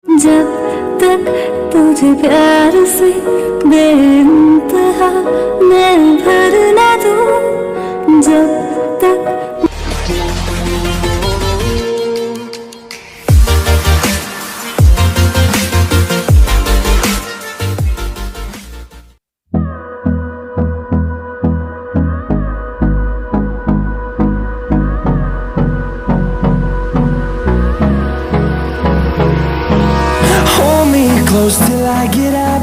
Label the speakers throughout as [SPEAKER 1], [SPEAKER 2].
[SPEAKER 1] जब तक तुझे प्यार से बेइंतहा मैं भर ना दूं, जब तक
[SPEAKER 2] close till I get up.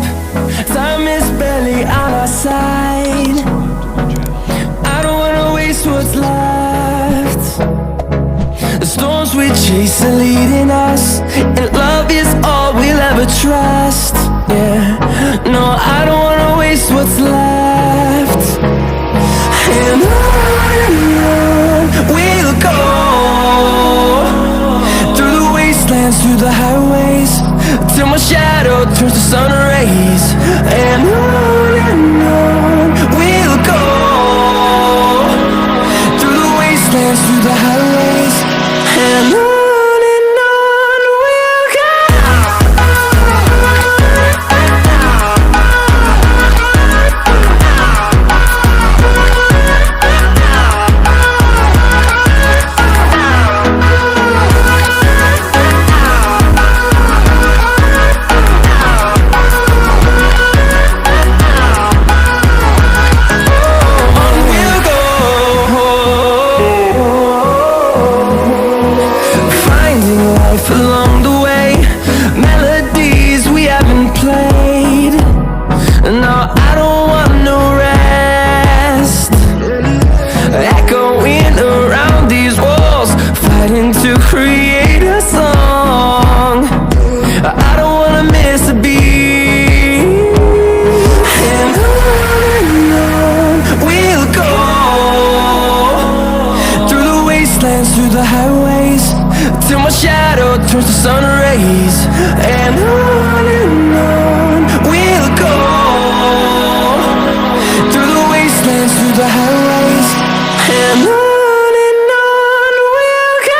[SPEAKER 2] Time is barely on our side. I don't wanna waste what's left. The storms we chase are leading us, and love is all we'll ever trust. Yeah, no, I don't wanna waste what's left. And on we'll go, through the wastelands, through the highways, till my shadow turns to sun rays. And on we'll go, through the wastelands, through the highways, and on we'll go. Along the way, melodies we haven't played. No, I don't want no rest. Echoing around these walls, fighting to create a song. I don't wanna miss a beat. And on we'll go, through the wastelands, through the highways, till my shadow turns to sun rays. And on we'll go, through the wastelands, through the highways, and on we'll go.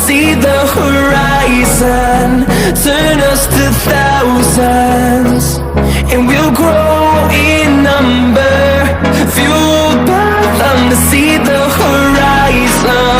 [SPEAKER 2] See the horizon, turn us to thousands, and we'll grow in number, fueled by them to see the horizon.